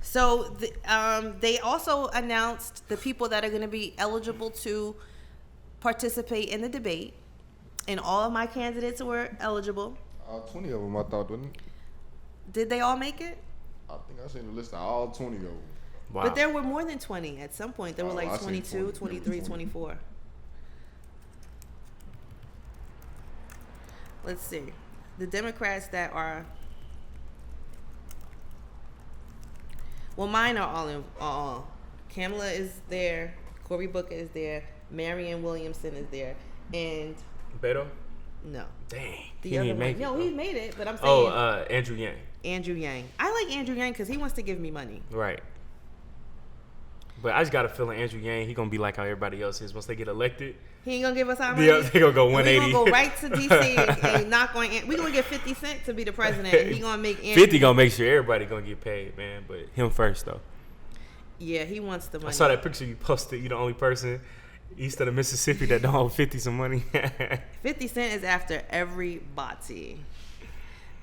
So they also announced the people that are going to be eligible to participate in the debate, and all of my candidates were eligible. 20 of them, I thought, didn't it? Did they all make it? I think I seen the list of all 20 of them. Wow. But there were more than 20 at some point. There were I like seen 22, 20, 23, 24. Let's see. The Democrats that are... Well, mine are all in... Kamala is there. Cory Booker is there. Marianne Williamson is there. And... Beto? No. Dang. The He other didn't one. make it. No, though. he made it, but I'm saying... Andrew Yang. Andrew Yang. I like Andrew Yang because he wants to give me money. Right. But I just got a feeling Andrew Yang, he gonna be like how everybody else is. Once they get elected, He ain't gonna give us our money. yeah, they gonna go We 180. gonna go right to DC and knock on. We gonna get 50 Cent to be the president. And he gonna make Andrew 50 gonna make sure everybody gonna get paid, man. But him first though. Yeah, he wants the money. I saw that picture you posted. You the only person east of the Mississippi that don't owe 50 some money. 50 Cent is after everybody.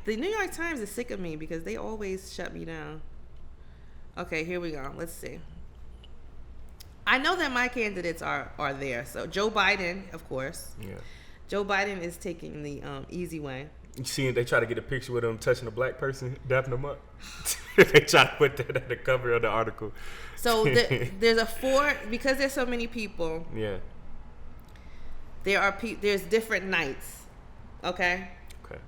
The New York Times is sick of me because they always shut me down. Okay, here we go. Let's see. I know that my candidates are there. So Joe Biden, of course. Yeah. Joe Biden is taking the easy way. You see, they try to get a picture with him touching a black person, dapping them up. They try to put that at the cover of the article. So there's because there's so many people. Yeah. There's different nights. Okay. Okay.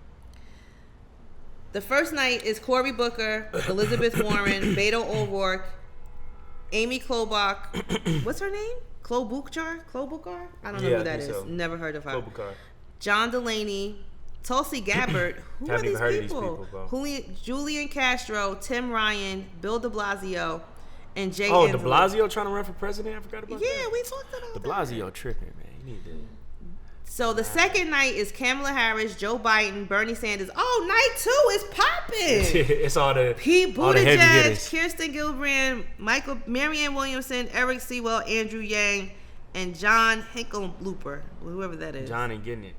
The first night is Cory Booker, Elizabeth Warren, Beto O'Rourke, Amy Klobuchar. What's her name? Klobuchar? I don't know who that is. So. Never heard of her. Klobuchar. John Delaney, Tulsi Gabbard. Who are Haven't these even heard of these people? people, Julian Castro, Tim Ryan, Bill de Blasio, and Jay Oh, Inslee. de Blasio trying to run for president? I forgot about that. Yeah, we talked about De that. Blasio tripping, man. You need to... So the second night is Kamala Harris, Joe Biden, Bernie Sanders. Oh, night 2 is popping. It's all the Pete all the heavy Buttigieg, hitters. Kirsten Gillibrand, Marianne Williamson, Eric Sewell, Andrew Yang, and John Hickenlooper, whoever that is. John ain't getting it.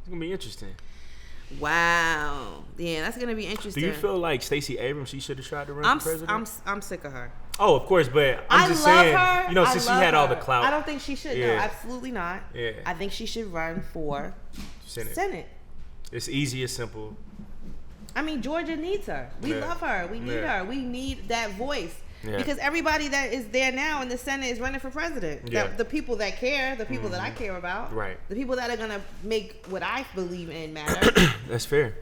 It's gonna be interesting. Wow. Yeah, that's gonna be interesting. Do you feel like Stacey Abrams, she should have tried to run for president? I'm sick of her. Oh, of course, but I'm just love saying, her. you know, I since she love had all the her. clout. I don't think she should. No, Yeah. absolutely not. Yeah. I think she should run for Senate. It's easy, it's simple. I mean, Georgia needs her. We Yeah. love her. We need Yeah. her. We need that voice. Yeah. Because everybody that is there now in the Senate is running for president. Yeah. The people that care, the people that I care about. Right. The people that are going to make what I believe in matter. That's fair.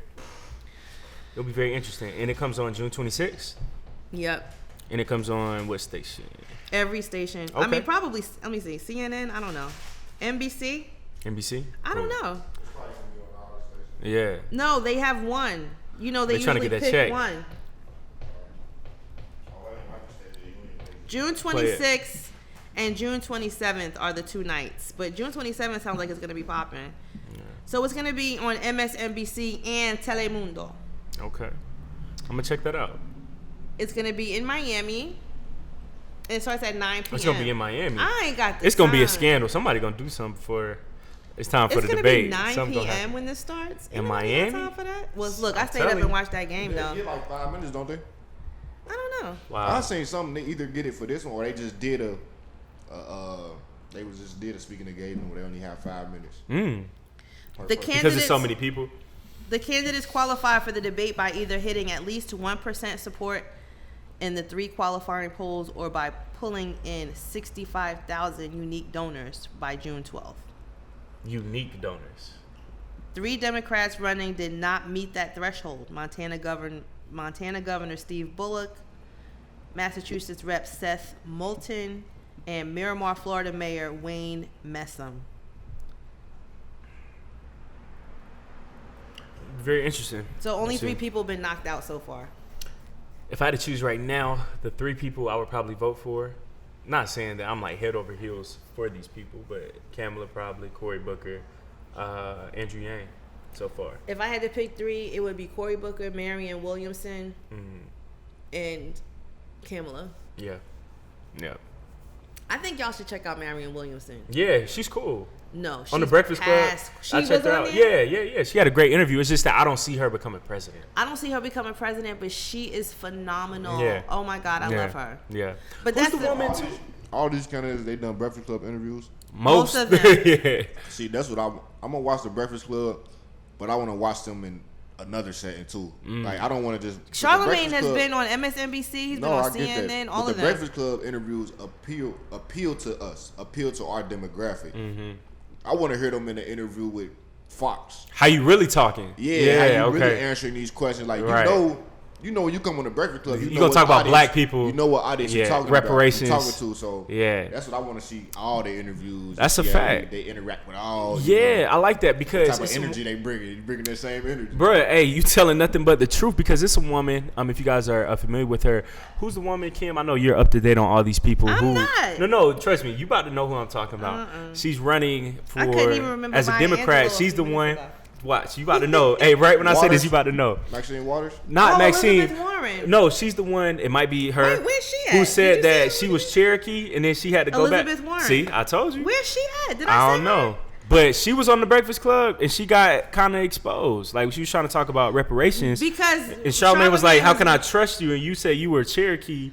It'll be very interesting. And it comes on June 26th. Yep. And it comes on what station? Every station. I Okay. mean, probably, let me see, CNN? I don't know. NBC? NBC? I don't Cool. know. Yeah. No, they have one. You know, they They're trying to usually get that pick check. one. June 26th and June 27th are the 2 nights. But June 27th sounds like it's going to be popping. Yeah. So it's going to be on MSNBC and Telemundo. Okay. I'm going to check that out. It's going to be in Miami. It starts at 9 p.m. It's going to be in Miami. I ain't got the It's going to be a time. scandal. Somebody going to do something before it's time for It's the going to debate. be 9 Something gonna p.m. happen. when this starts. In Ain't nobody Miami? got time for that? Well, look, I I'm stayed up telling and you. watched that game, They though. get like 5 minutes, don't they? I don't know. Wow. I seen something. They either get it for this one or they just did a speaking engagement where they only have 5 minutes. The Because there's so candidates- many people. The candidates qualify for the debate by either hitting at least 1% support in the 3 qualifying polls or by pulling in 65,000 unique donors by June 12th. Unique donors. 3 Democrats running did not meet that threshold. Montana Governor Steve Bullock, Massachusetts Rep. Seth Moulton, and Miramar, Florida Mayor Wayne Messam. Very interesting. So only Let's see. 3 people been knocked out so far. If I had to choose right now, the 3 people I would probably vote for, not saying that I'm like head over heels for these people, but Kamala probably, Cory Booker, Andrew Yang so far. If I had to pick 3, it would be Cory Booker, Marianne Williamson, and Kamala. Yeah. Yeah. I think y'all should check out Marianne Williamson. Yeah, she's cool. No, she's On the Breakfast Club, She I was checked her on out. there? Yeah. She had a great interview. It's just that I don't see her becoming president. I don't see her becoming president, but she is phenomenal. Yeah. Oh my God, I love her. Yeah. But Who's that's the woman too? All these candidates, they done Breakfast Club interviews. Most of them. Yeah. See, that's what I'm gonna watch the Breakfast Club, but I want to watch them in another setting too. Like I don't want to just. Charlamagne has been on MSNBC. He's been on CNN. All but of the them. Breakfast Club interviews appeal to us, appeal to our demographic. Mm-hmm. I want to hear them in an interview with Fox. How you really talking? Yeah, how you really answering these questions. Like Right. you know when you come on the Breakfast Club, you know gonna what talk about audience- black people. You know what audience you're talking reparations. about. You're talking to. So Yeah. that's what I want to see. All the interviews. That's a Yeah, fact. They interact with all. Yeah, I like that The because type of it's energy they bringing. You bringing that same energy. bruh, hey, you telling nothing but the truth because it's a woman. If you guys are familiar with her, who's the woman, Kim? I know you're up to date on all these people. I'm who? not. No, trust me, you about to know who I'm talking about. She's running for I couldn't even remember as a Maya Democrat. Angelou a She's few the minutes one. ago. Watch, you about to know. Hey, right when I say Waters? this, you about to know. Maxine Waters. Not Oh, Maxine. Elizabeth Warren. No, she's the one. It might be her. Wait, where's she at? Who Did said you that say she her was Cherokee and then she had to go Elizabeth back? Warren. See, I told you. Where's she at? Did I I don't say know. her? But she was on the Breakfast Club and she got kind of exposed. Like she was trying to talk about reparations. Because And Charlamagne was like, "How can I trust you?" And you said you were Cherokee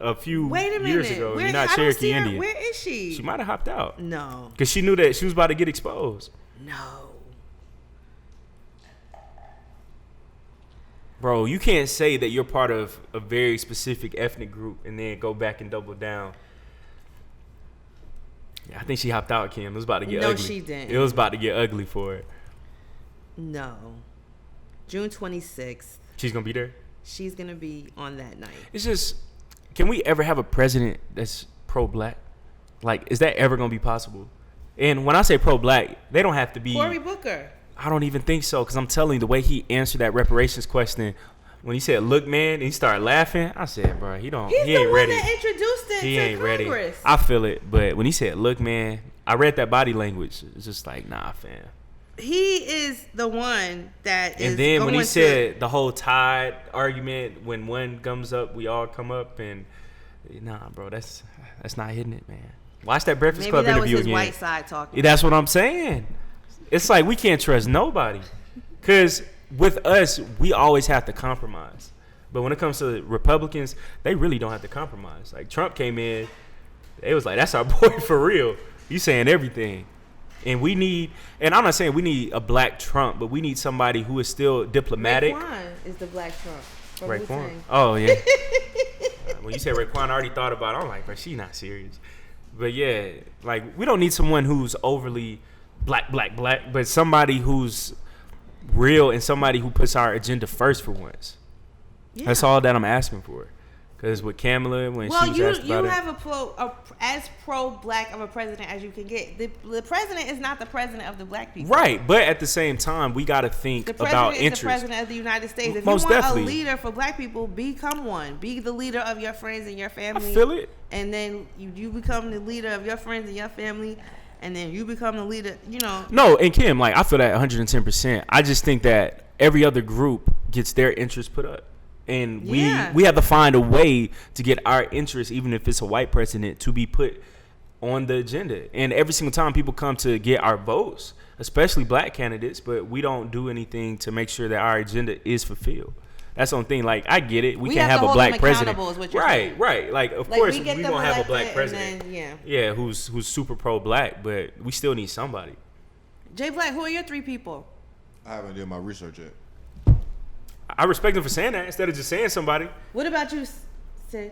a few Wait a minute. years ago. Where, You're not I don't Cherokee see her. Indian. Where is she? She might have hopped out No. because she knew that she was about to get exposed. No. Bro, you can't say that you're part of a very specific ethnic group and then go back and double down. Yeah, I think she hopped out, Kim. It was about to get No, ugly. she didn't. It was about to get ugly for her. No. June 26th. She's gonna be there. She's going to be on that night. It's just, can we ever have a president that's pro-black? Like, is that ever gonna be possible? And when I say pro-black, they don't have to be. Cory Booker. I don't even think so, because I'm telling you, the way he answered that reparations question, when he said, "Look, man," and he started laughing, I said, "Bro, he He's ain't the one ready. that introduced it He to ain't ready." Congress. I feel it, but when he said, "Look, man," I read that body language. It's just like, nah, fam. He is the one that is And then when he going said the whole tide argument, when one comes up, we all come up, and nah, bro, that's not hitting it, man. Watch that Breakfast maybe Club that was interview his again. white side talking. That's what I'm saying. It's like we can't trust nobody, because with us, we always have to compromise. But when it comes to Republicans, they really don't have to compromise. Like Trump came in, they was like, "That's our boy for real. You saying everything." And we need, and I'm not saying we need a black Trump, but we need somebody who is still diplomatic. Raekwon is the black Trump. from Raekwon. Wu-Tang. Oh yeah. When you said Raekwon, I already thought about it. I'm like, bro, she's not serious. But yeah, like we don't need someone who's overly black, but somebody who's real and somebody who puts our agenda first for once. Yeah. That's all that I'm asking for. Because with Kamala, when Well, she was you asked about it, have as pro-black of a president as you can get. The president is not the president of the black people. right? But at the same time, we got to think The about president is the interest. president of the United States. If Most you want definitely. a leader for black people, become one. Be the leader of your friends and your I family. feel it. And then you become the leader of your friends and your family. And then you become the leader, No, and Kim, like I feel that 110%. I just think that every other group gets their interest put up. And Yeah. we have to find a way to get our interest, even if it's a white president, to be put on the agenda. And every single time people come to get our votes, especially black candidates, but we don't do anything to make sure that our agenda is fulfilled. That's the only thing. Like, I get it. We have can't have to a hold black them president. accountable is what you're Right, saying. right. Like, of Like, course, we we get them won't have a black elected president. and then, Yeah, who's super pro-black, but we still need somebody. Jay Black, who are your three people? I haven't done my research yet. I respect him for saying that instead of just saying somebody. What about you, Sid?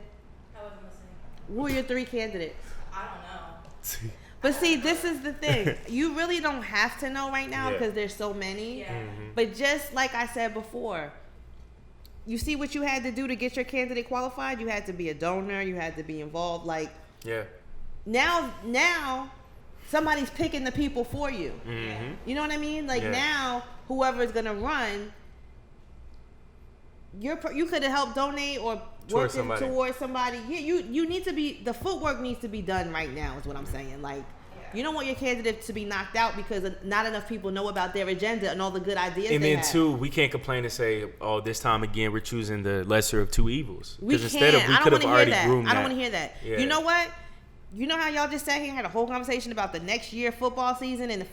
I wasn't listening. Who are your three candidates? I don't know. But see, this is the thing. You really don't have to know right now Yeah. because there's so many. Yeah. But just like I said before, you see what you had to do to get your candidate qualified? You had to be a donor. You had to be involved. Like, Yeah. now somebody's picking the people for you. Mm-hmm. You know what I mean? Like, Yeah. now whoever's going to run, you could have helped donate or Towards working somebody. towards somebody. Yeah, you need to be, the footwork needs to be done right now is what I'm saying. Like, you don't want your candidate to be knocked out because not enough people know about their agenda and all the good ideas And they then have. too, we can't complain and say, "Oh, this time again, we're choosing the lesser of two evils." We Because can't. instead of we I don't could want have to hear already that. groomed I don't that. want to hear that. Yeah. You know what? You know how y'all just sat here and had a whole conversation about the next year football season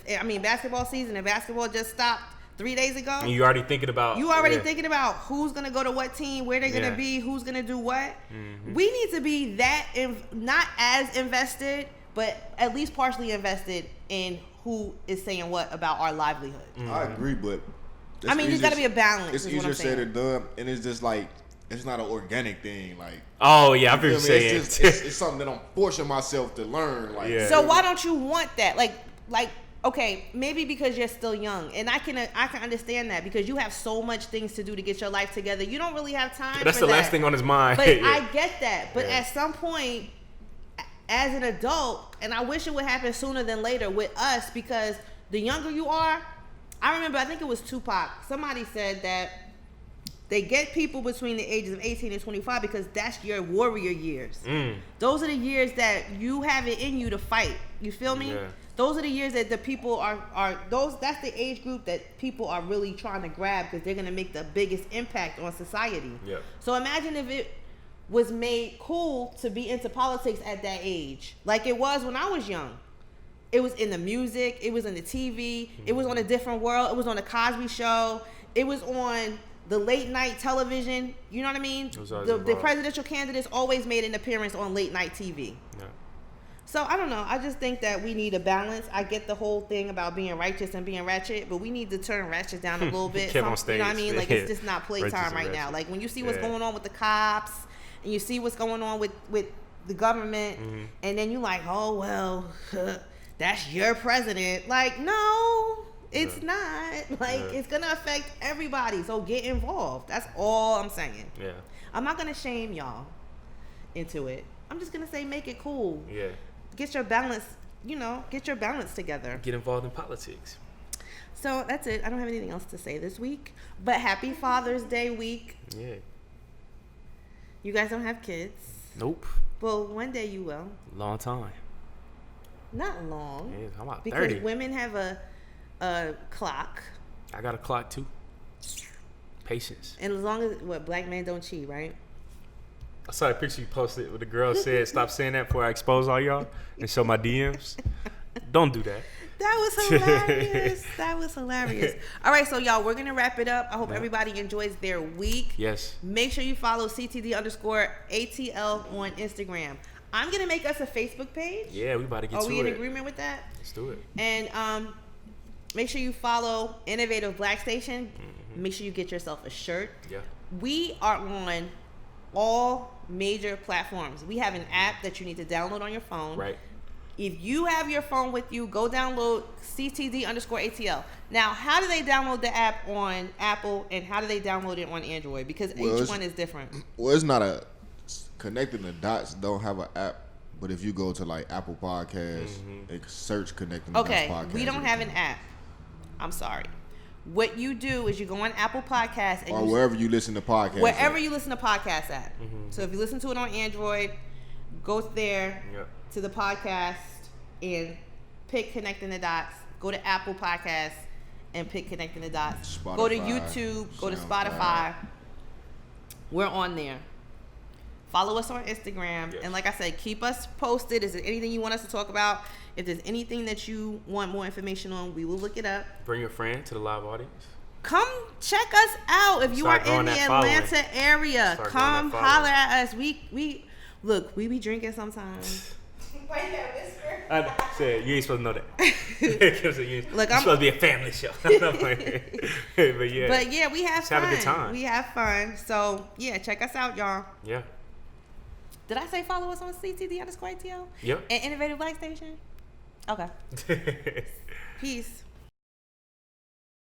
basketball season, and basketball just stopped 3 days ago. And you already thinking about thinking about who's gonna go to what team, where they're gonna be, who's gonna do what. We need to be that not as invested, but at least partially invested in who is saying what about our livelihood. I agree, but there's got to be a balance. It's easier said than done, and it's just like it's not an organic thing. Like, oh yeah, I've been saying it's something that I'm forcing myself to learn. Like, so why don't you want that? Like, okay, maybe because you're still young, and I can understand that because you have so much things to do to get your life together. You don't really have time. That's for the last thing on his mind. But I get that. But at some point, as an adult, and I wish it would happen sooner than later with us, because the younger you are, I remember, I think it was Tupac. Somebody said that they get people between the ages of 18 and 25 because that's your warrior years. Those are the years that you have it in you to fight. You feel me? Yeah. Those are the years that the people that's the age group that people are really trying to grab because they're going to make the biggest impact on society. Yeah. So imagine if it was made cool to be into politics at that age, like it was when I was young. It was in the music, it was in the TV, it was on a different world, it was on the Cosby Show, it was on the late night television. You know what I mean? The presidential candidates always made an appearance on late night TV. Yeah. So I don't know. I just think that we need a balance. I get the whole thing about being righteous and being ratchet, but we need to turn ratchet down a little bit. On stage. You know what I mean? Like, it's just not playtime right now. Like, when you see what's going on with the cops and you see what's going on with the government, and then you like, oh, well, that's your president. Like, no, it's not. Like, it's going to affect everybody. So get involved. That's all I'm saying. Yeah. I'm not going to shame y'all into it. I'm just going to say make it cool. Yeah. Get your balance, get your balance together. Get involved in politics. So that's it. I don't have anything else to say this week. But happy Father's Day week. Yeah. You guys don't have kids. Nope. Well, one day you will. Long time. Not long. Yeah, I'm about because 30. Women have a clock. I got a clock too. Patience. And as long as black men don't cheat, right? I saw a picture you posted where the girl said, "Stop saying that before I expose all y'all and show my DMs." Don't do that. That was hilarious. That was hilarious. All right, so y'all, we're going to wrap it up. I hope everybody enjoys their week. Yes. Make sure you follow CTD_ATL on Instagram. I'm going to make us a Facebook page. Yeah, we about to get to it. Are we in agreement with that? Let's do it. And make sure you follow Innovative Black Station. Make sure you get yourself a shirt. Yeah. We are on all major platforms. We have an app that you need to download on your phone. Right. If you have your phone with you, go download CTD_ATL. Now, how do they download the app on Apple and how do they download it on Android? Because each one is different. Well, it's not Connecting the Dots don't have an app, but if you go to like Apple Podcasts and search Connecting the Dots podcast. Okay, we don't have an app. I'm sorry. What you do is you go on Apple Podcasts or wherever you listen to podcasts. Wherever you listen to podcasts at. So if you listen to it on Android, go there to the podcast and pick Connecting the Dots. Go to Apple Podcasts and pick Connecting the Dots. Spotify, go to YouTube. Go to Spotify. We're on there. Follow us on Instagram. Yes. And like I said, keep us posted. Is there anything you want us to talk about? If there's anything that you want more information on, we will look it up. Bring your friend to the live audience. Come check us out if you are in the Atlanta area. Come holler at us. We look, we be drinking sometimes. Why you gotta whisper? I said you ain't supposed to know that. Look, I'm supposed to be a family show. But yeah, we have fun. Have a good time. We have fun. So yeah, check us out, y'all. Yeah. Did I say follow us on CTD_ATL? Yep. And Innovative Black Station? Okay. Peace.